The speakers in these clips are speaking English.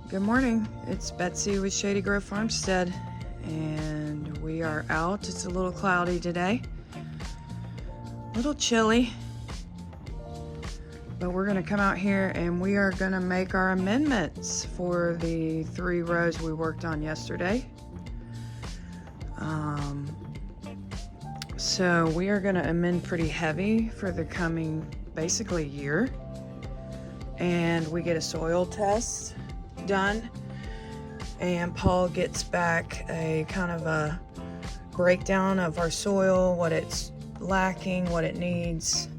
Good morning, it's Betsy with Shady Grove Farmstead, and we are out. It's a little cloudy today, a little chilly, but we're gonna come out here and we are gonna make our amendments for the 3 rows we worked on yesterday. So we are gonna amend pretty heavy for the coming basically year, and we get a soil test done, and Paul gets back a kind of a breakdown of our soil, what it's lacking, what it needs,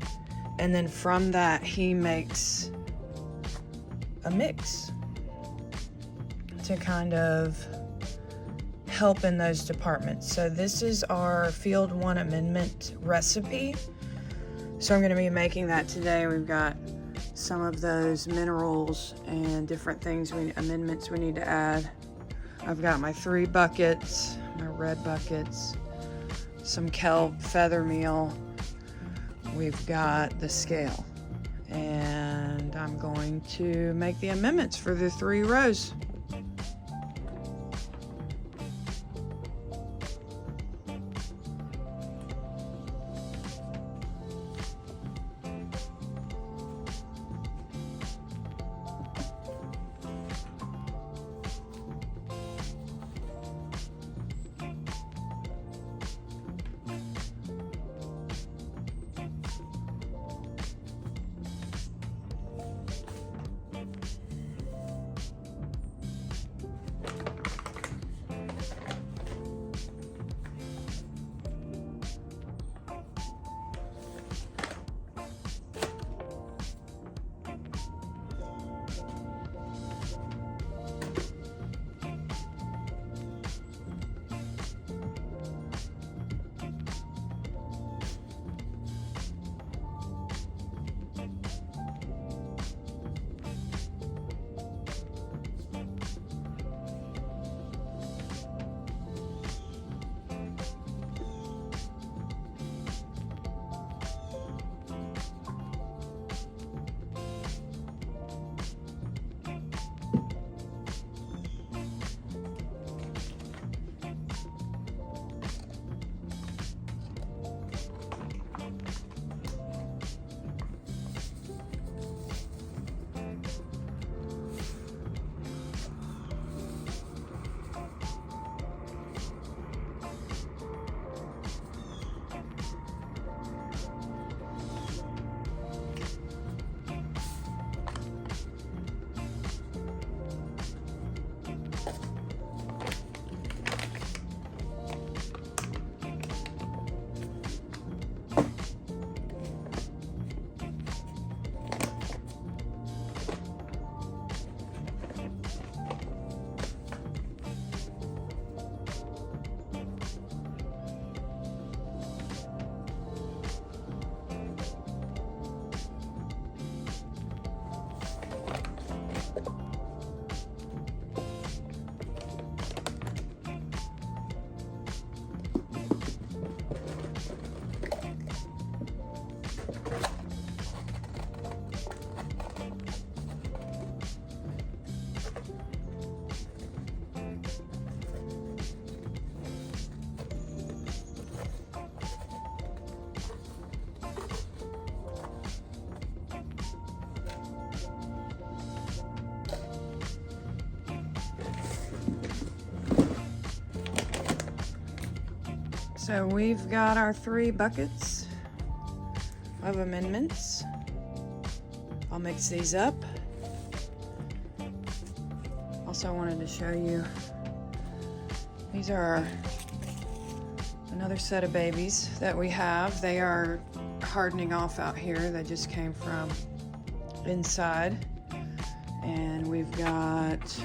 and then from that he makes a mix to kind of help in those departments. So this is our Field 1 amendment recipe. So I'm going to be making that today. We've got some of those minerals and different things, amendments we need to add. I've got my 3 buckets, my red buckets, some kelp feather meal. We've got the scale, and I'm going to make the amendments for the 3 rows. So we've got our 3 buckets of amendments. I'll mix these up. Also wanted to show you, these are another set of babies that we have. They are hardening off out here. They just came from inside. And we've got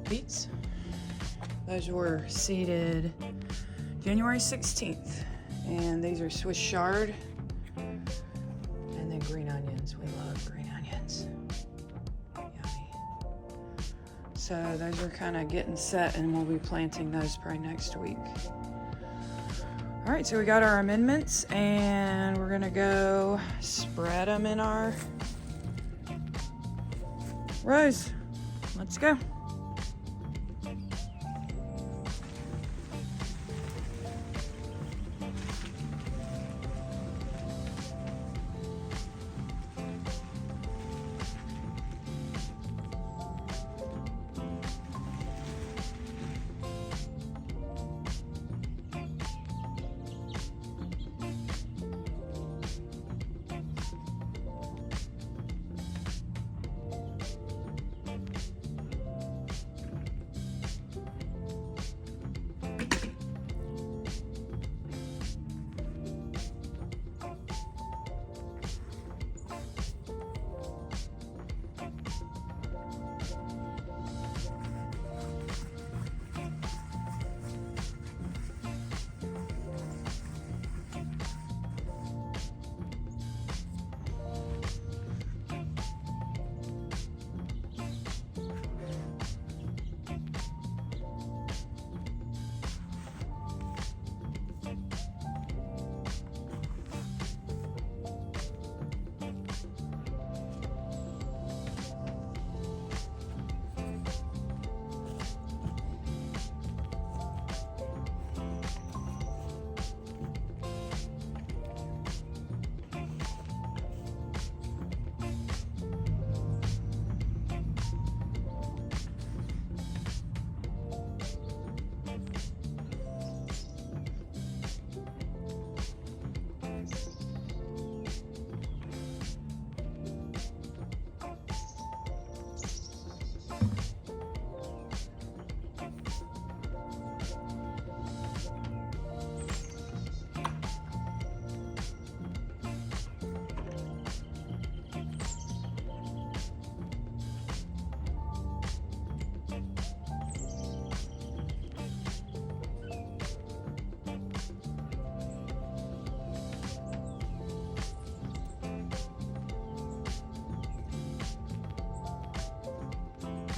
beets. Those were seeded January 16th. And these are Swiss chard. And then green onions. We love green onions. Yummy. So those are kind of getting set, and we'll be planting those probably next week. All right, so we got our amendments, and we're gonna go spread them in our rows. Let's go.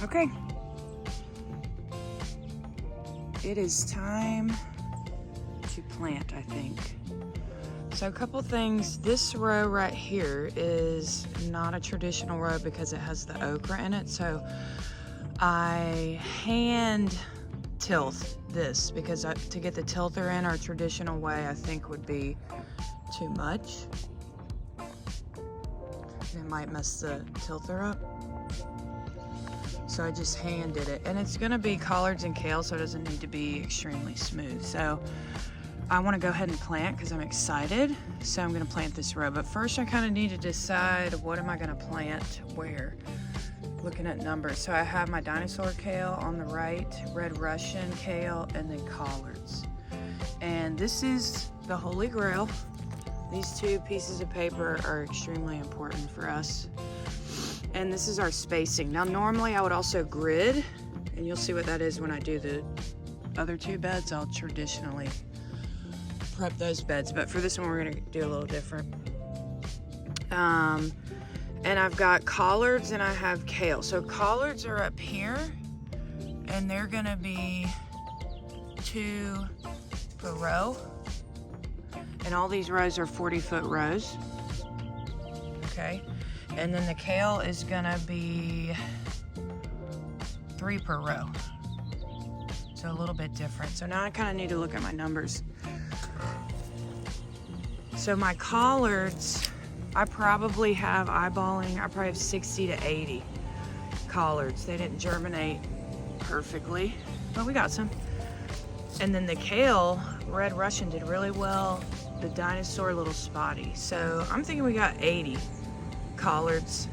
Okay, it is time to plant, I think. So a couple things. This row right here is not a traditional row because it has the okra in it. So I hand tilth this because to get the tilther in our traditional way, I think would be too much. It might mess the tilther up. So I just hand did it, and it's gonna be collards and kale, so it doesn't need to be extremely smooth. So I wanna go ahead and plant because I'm excited. So I'm gonna plant this row, but first I kinda need to decide what am I gonna plant where. Looking at numbers. So I have my dinosaur kale on the right, red Russian kale, and then collards. And this is the Holy Grail. These two pieces of paper are extremely important for us. And this is our spacing. Now normally I would also grid, and you'll see what that is when I do the other two beds. I'll traditionally prep those beds, but for this one we're gonna do a little different. And I've got collards and I have kale. So collards are up here, and they're gonna be 2 per row. And all these rows are 40-foot rows, okay? And then the kale is gonna be 3 per row. So a little bit different. So now I kind of need to look at my numbers. So my collards, I probably have eyeballing, I probably have 60 to 80 collards. They didn't germinate perfectly, but we got some. And then the kale, red Russian did really well. The dinosaur, a little spotty. So I'm thinking we got 80 collards.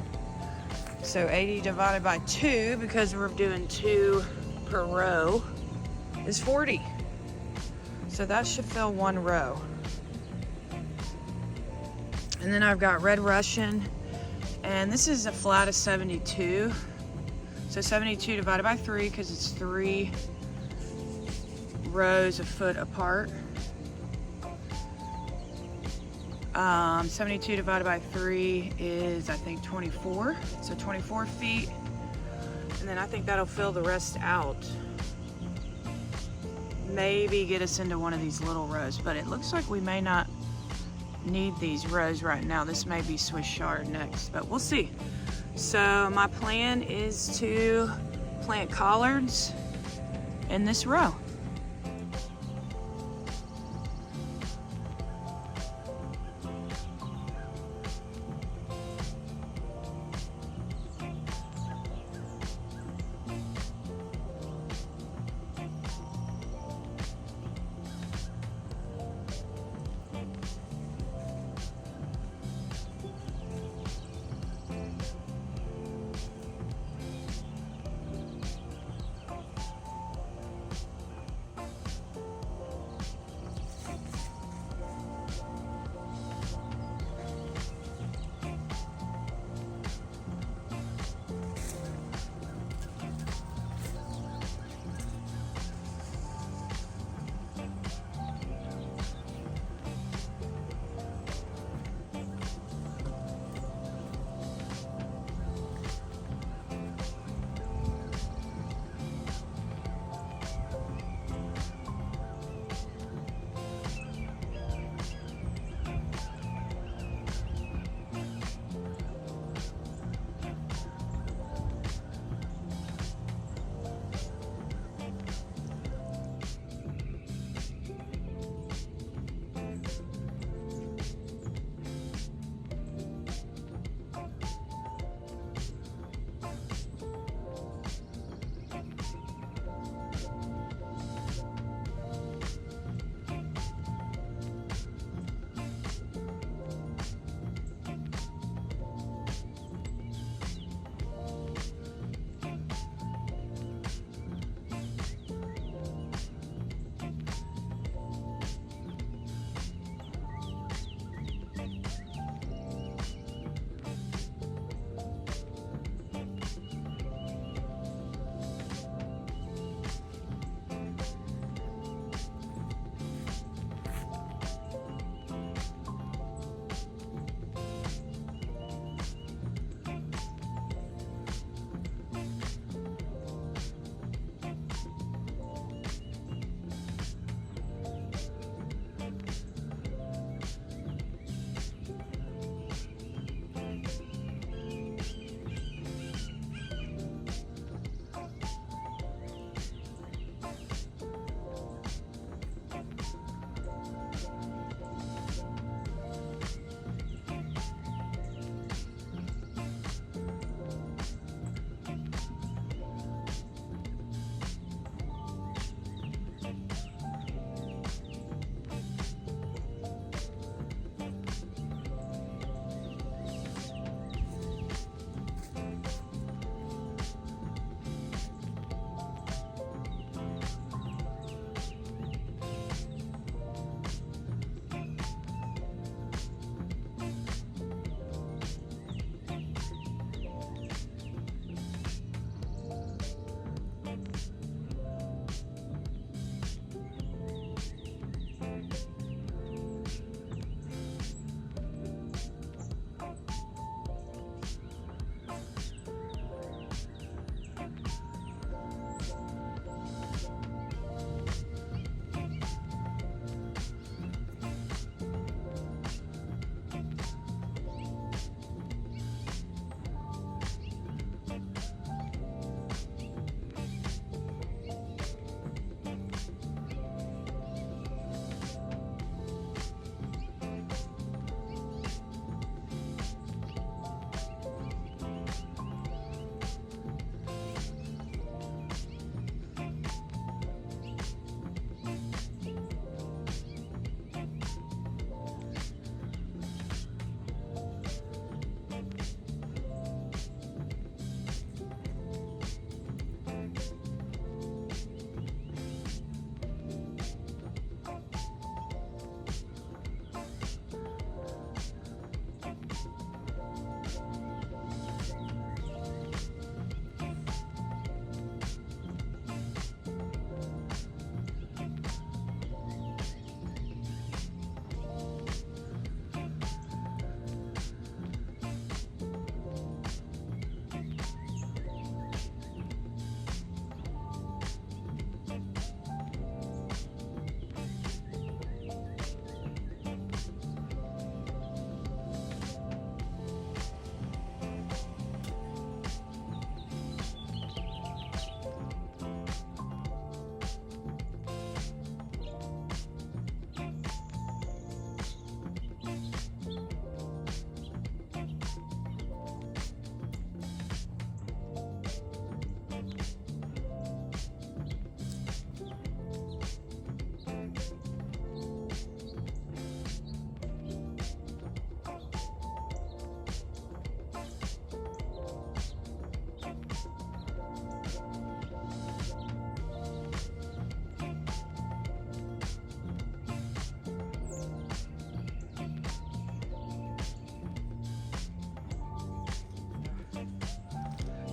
So 80 divided by 2, because we're doing 2 per row, is 40. So that should fill 1 row. And then I've got red Russian, and this is a flat of 72. So 72 divided by 3, because it's 3 rows a foot apart. 72 divided by 3 is, I think, 24. So 24 feet. And then I think that'll fill the rest out. Maybe get us into one of these little rows, but it looks like we may not need these rows right now. This may be Swiss chard next, but we'll see. So my plan is to plant collards in this row.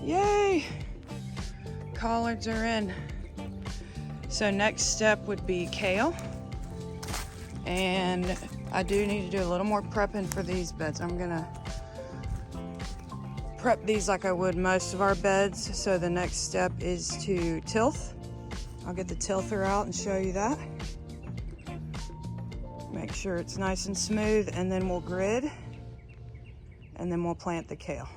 Yay! Collards are in. So next step would be kale. And I do need to do a little more prepping for these beds. I'm gonna prep these like I would most of our beds. So the next step is to tilth. I'll get the tilther out and show you that. Make sure it's nice and smooth, and then we'll grid, and then we'll plant the kale.